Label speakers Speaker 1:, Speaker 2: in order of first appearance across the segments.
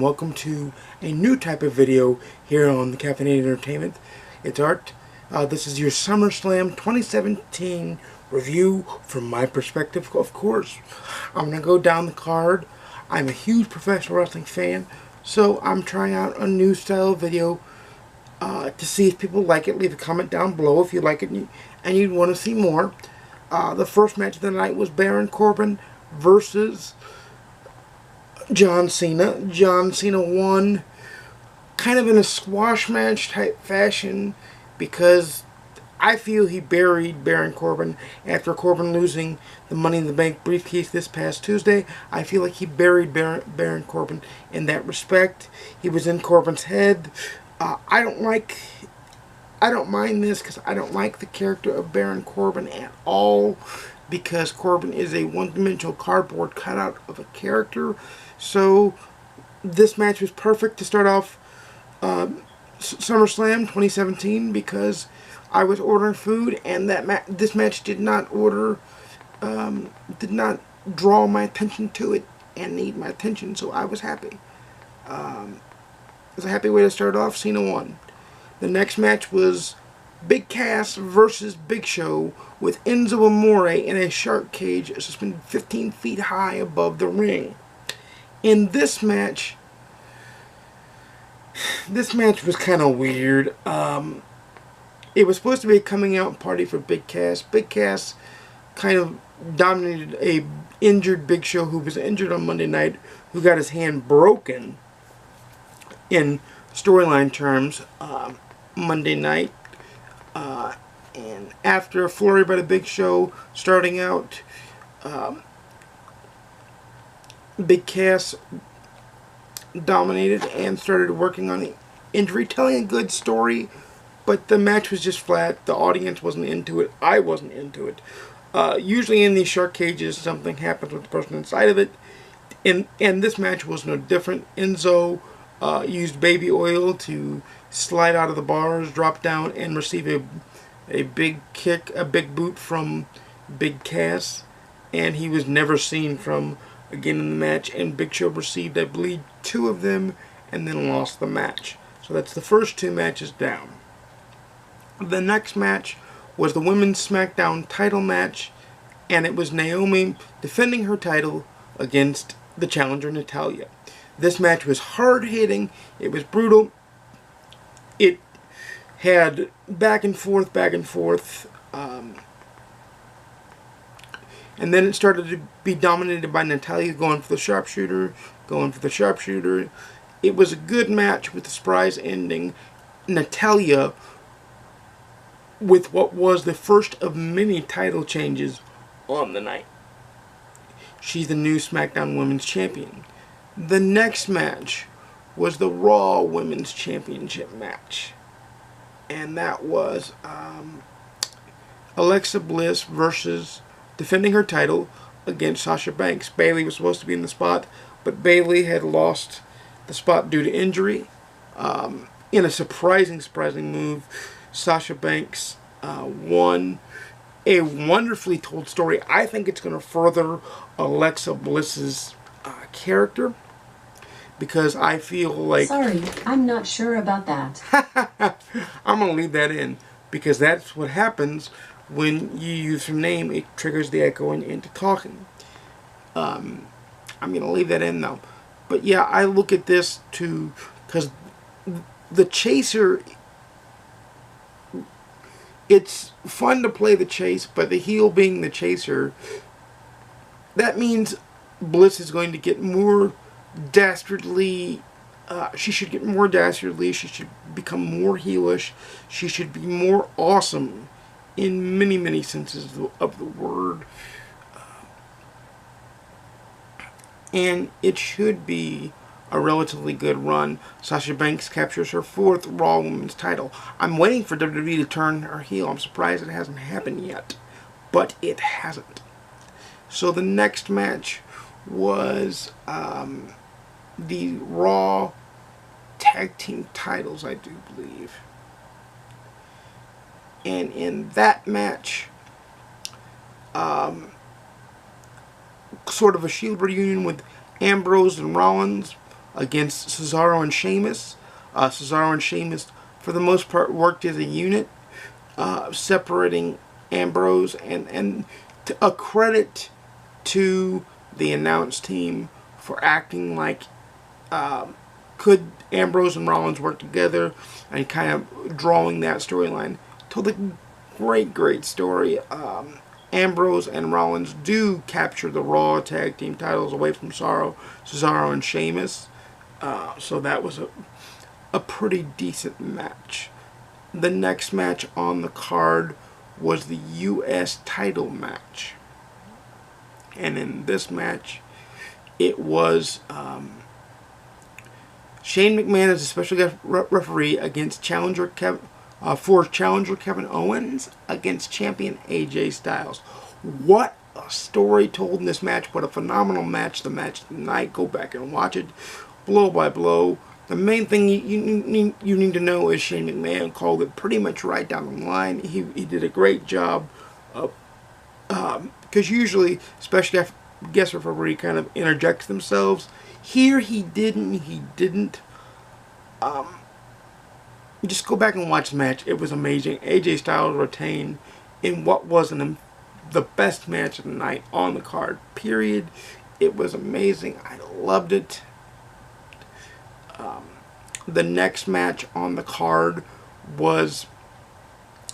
Speaker 1: welcome to a new type of video here on the Caffeinated Entertainment. It's Art. This is your SummerSlam 2017 review from my perspective, of course. I'm going to go down the card. I'm a huge professional wrestling fan, so I'm trying out a new style of video to see if people like it. Leave a comment down below if you like it and you'd want to see more. The first match of the night was Baron Corbin versus John Cena. John Cena won kind of in a squash match type fashion because I feel he buried Baron Corbin after Corbin losing the Money in the Bank briefcase this past Tuesday. I feel like he buried Baron Corbin in that respect. He was in Corbin's head. I don't mind this because I don't like the character of Baron Corbin at all, because Corbin is a one-dimensional cardboard cutout of a character. So this match was perfect to start off SummerSlam 2017 because I was ordering food and this match did not draw my attention to it and need my attention, so I was happy. It was a happy way to start off. Cena won. The next match was Big Cass versus Big Show with Enzo Amore in a shark cage suspended 15 feet high above the ring. In this match was kind of weird. It was supposed to be a coming out party for Big Cass. Big Cass kind of dominated a injured Big Show who was injured on Monday night, who got his hand broken in storyline terms Monday night. And after a flurry by the Big Show starting out, Big Cass dominated and started working on the injury, telling a good story, but the match was just flat. The audience wasn't into it. I wasn't into it. Usually in these shark cages, something happens with the person inside of it, and this match was no different. Enzo used baby oil to slide out of the bars, drop down, and receive a big kick, a big boot from Big Cass, and he was never seen from again in the match, and Big Show received, I believe, 2 of them and then lost the match. So that's the first 2 matches down. The next match was the Women's SmackDown title match, and it was Naomi defending her title against the challenger Natalya. This match was hard-hitting. It was brutal. It had back and forth, and then it started to be dominated by Natalya going for the sharpshooter. It was a good match with a surprise ending. Natalya, with what was the first of many title changes on the night. She's the new SmackDown Women's Champion. The next match was the Raw Women's Championship match. And that was Alexa Bliss versus defending her title against Sasha Banks. Bayley was supposed to be in the spot, but Bayley had lost the spot due to injury. In a surprising move, Sasha Banks won. A wonderfully told story. I think it's going to further Alexa Bliss's character, because I feel like...
Speaker 2: Sorry, I'm not sure about that.
Speaker 1: I'm going to leave that in, because that's what happens when you use her name. It triggers the echoing into talking. I'm going to leave that in, though. But yeah, I look at this too, because the chaser... It's fun to play the chase, but the heel being the chaser, that means Bliss is going to get more dastardly. She should get more dastardly. She should become more heelish. She should be more awesome in many senses of the word. And it should be a relatively good run. Sasha Banks captures her 4th Raw Women's title. I'm waiting for WWE to turn her heel. I'm surprised it hasn't happened yet, but it hasn't. So the next match was the Raw Tag Team titles, I do believe. And in that match, sort of a Shield reunion with Ambrose and Rollins against Cesaro and Sheamus. Cesaro and Sheamus, for the most part, worked as a unit, separating Ambrose, and a credit to the announce team for acting like could Ambrose and Rollins work together, and kind of drawing that storyline. Told a great story. Ambrose and Rollins do capture the Raw Tag Team titles away from Cesaro and Sheamus. So that was a pretty decent match. The next match on the card was the U.S. title match. And in this match, it was Shane McMahon as a special referee against challenger Kevin Owens against champion AJ Styles. What a story told in this match. What a phenomenal match. The match tonight. Go back and watch it blow by blow. The main thing you need to know is Shane McMahon called it pretty much right down the line. He did a great job of, because usually special guest referee kind of interjects themselves. Here he didn't. Just go back and watch the match. It was amazing. AJ Styles retained in what was the best match of the night on the card, period. It was amazing. I loved it. The next match on the card was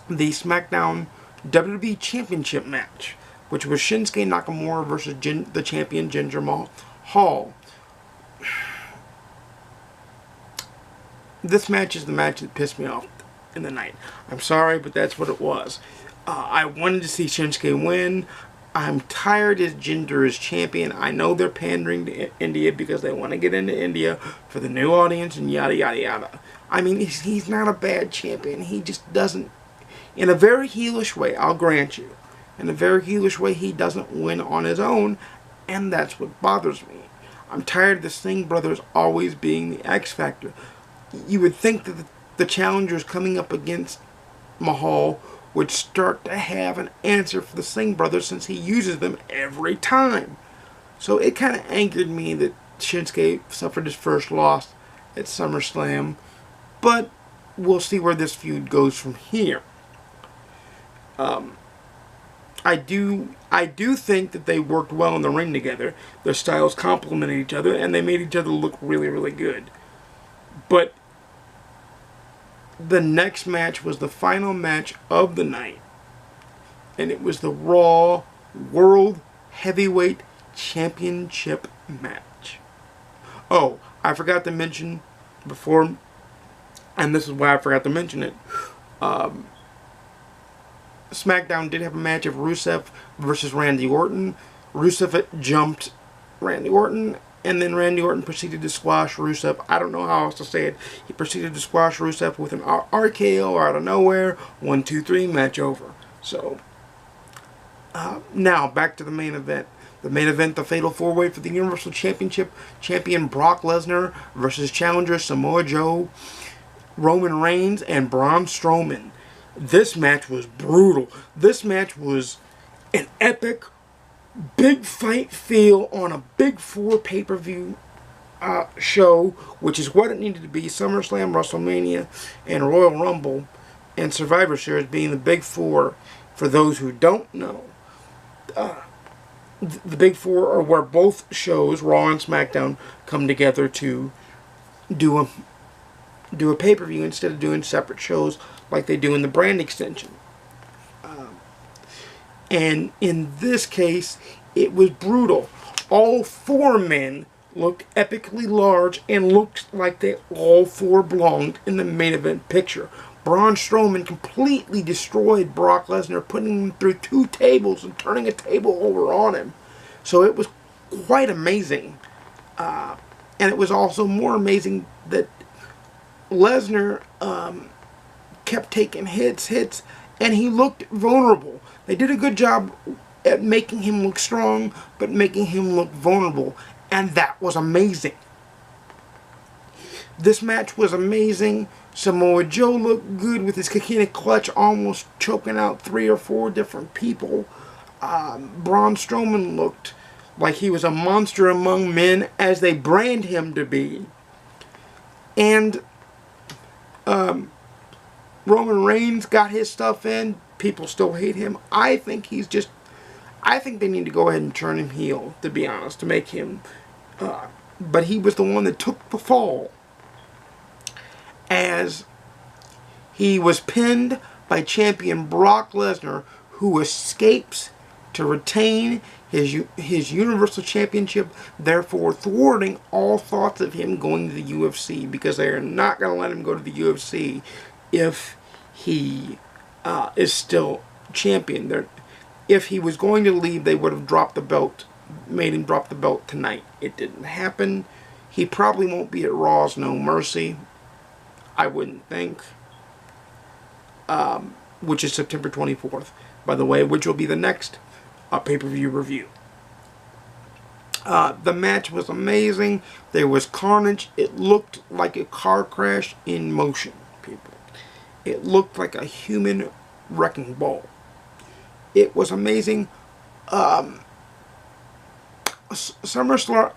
Speaker 1: the SmackDown WWE Championship match, which was Shinsuke Nakamura versus the champion Jinder Mahal. This match is the match that pissed me off in the night. I'm sorry, but that's what it was. I wanted to see Shinsuke win. I'm tired as Jinder is champion. I know they're pandering to India because they want to get into India for the new audience and yada yada yada. I mean, he's not a bad champion. He just doesn't, in a very heelish way, I'll grant you. In a very heelish way, he doesn't win on his own, and that's what bothers me. I'm tired of the Singh brothers always being the X Factor. You would think that the challengers coming up against Mahal would start to have an answer for the Singh brothers, since he uses them every time. So it kind of angered me that Shinsuke suffered his first loss at SummerSlam, but we'll see where this feud goes from here. I do think that they worked well in the ring together. Their styles complemented each other, and they made each other look really good. But the next match was the final match of the night, and it was the Raw World Heavyweight Championship match. Oh, I forgot to mention before, and this is why I forgot to mention it, SmackDown did have a match of Rusev versus Randy Orton. Rusev jumped Randy Orton, and then Randy Orton proceeded to squash Rusev. I don't know how else to say it. He proceeded to squash Rusev with an RKO out of nowhere. 1, 2, 3, match over. So, now back to the main event. The main event, the Fatal 4-Way for the Universal Championship. Champion Brock Lesnar versus challenger Samoa Joe, Roman Reigns, and Braun Strowman. This match was brutal. This match was an epic, big fight feel on a Big Four pay-per-view show, which is what it needed to be. SummerSlam, WrestleMania, and Royal Rumble, and Survivor Series being the Big Four. For those who don't know, the Big Four are where both shows, Raw and SmackDown, come together to do a pay-per-view instead of doing separate shows like they do in the brand extension. And in this case, it was brutal. All four men looked epically large and looked like they all four belonged in the main event picture. Braun Strowman completely destroyed Brock Lesnar, putting him through 2 tables and turning a table over on him. So it was quite amazing. And it was also more amazing that Lesnar kept taking hits, and he looked vulnerable. They did a good job at making him look strong, but making him look vulnerable, and that was amazing. This match was amazing. Samoa Joe looked good with his Kikina clutch, almost choking out 3 or 4 different people. Braun Strowman looked like he was a monster among men, as they brand him to be. And Roman Reigns got his stuff in. People still hate him. I think they need to go ahead and turn him heel, to be honest, to make him. But he was the one that took the fall, as he was pinned by champion Brock Lesnar, who escapes to retain his Universal Championship, therefore thwarting all thoughts of him going to the UFC, because they are not going to let him go to the UFC if he is still champion. If he was going to leave, they would have dropped the belt, made him drop the belt tonight. It didn't happen. He probably won't be at Raw's No Mercy, I wouldn't think, which is September 24th, by the way, which will be the next pay-per-view review. The match was amazing. There was carnage. It looked like a car crash in motion, people. It looked like a human wrecking ball. It was amazing. SummerSlam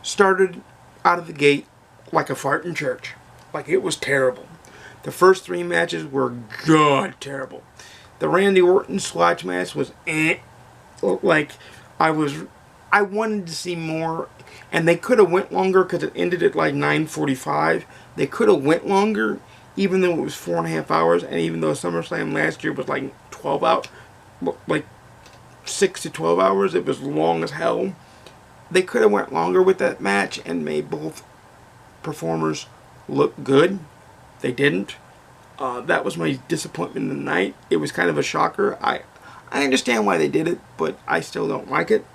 Speaker 1: started out of the gate like a fart in church. Like, it was terrible. The first 3 matches were terrible. The Randy Orton squash match was like, I wanted to see more, and they could have went longer because it ended at like 9:45. They could have went longer, even though it was 4.5 hours, and even though SummerSlam last year was like 12 hours, like 6 to 12 hours, it was long as hell. They could have went longer with that match and made both performers look good. They didn't. That was my disappointment in the night. It was kind of a shocker. I understand why they did it, but I still don't like it.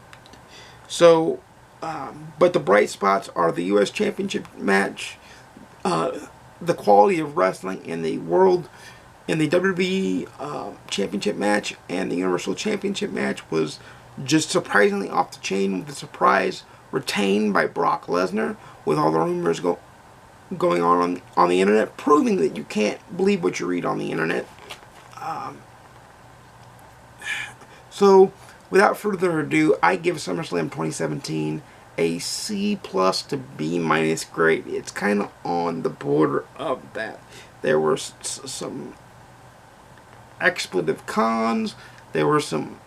Speaker 1: So, but the bright spots are the U.S. Championship match, the quality of wrestling in the WWE Championship match, and the Universal Championship match was just surprisingly off the chain, with the surprise retained by Brock Lesnar, with all the rumors going on the internet, proving that you can't believe what you read on the internet. So, without further ado, I give SummerSlam 2017 a C+ to B- grade. It's kind of on the border of that. There were some expletive cons. There were some...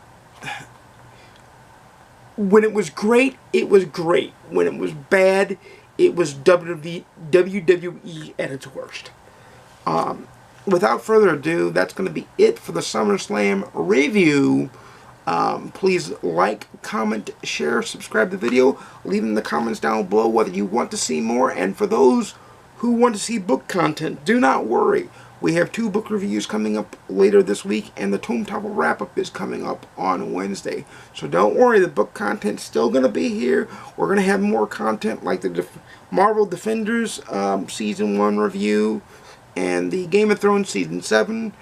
Speaker 1: When it was great, it was great. When it was bad, it was WWE at its worst. Without further ado, that's going to be it for the SummerSlam review. Please like, comment, share, subscribe to the video. Leave in the comments down below whether you want to see more. And for those who want to see book content, do not worry. We have 2 book reviews coming up later this week, and the Tomb Topple wrap-up is coming up on Wednesday. So don't worry, the book content's still going to be here. We're going to have more content like the Marvel Defenders Season 1 review and the Game of Thrones Season 7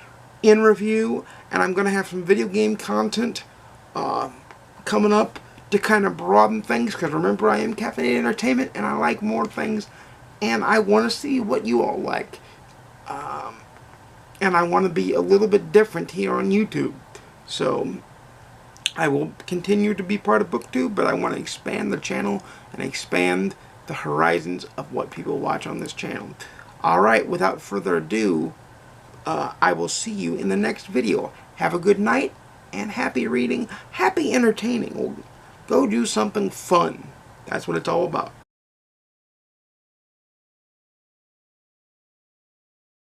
Speaker 1: in review. And I'm going to have some video game content coming up to kind of broaden things, because remember, I am Caffeinated Entertainment and I like more things, and I want to see what you all like. And I want to be a little bit different here on YouTube. So I will continue to be part of BookTube, but I want to expand the channel and expand the horizons of what people watch on this channel. Alright, without further ado, I will see you in the next video. Have a good night, and happy reading, happy entertaining. Go do something fun. That's what it's all about.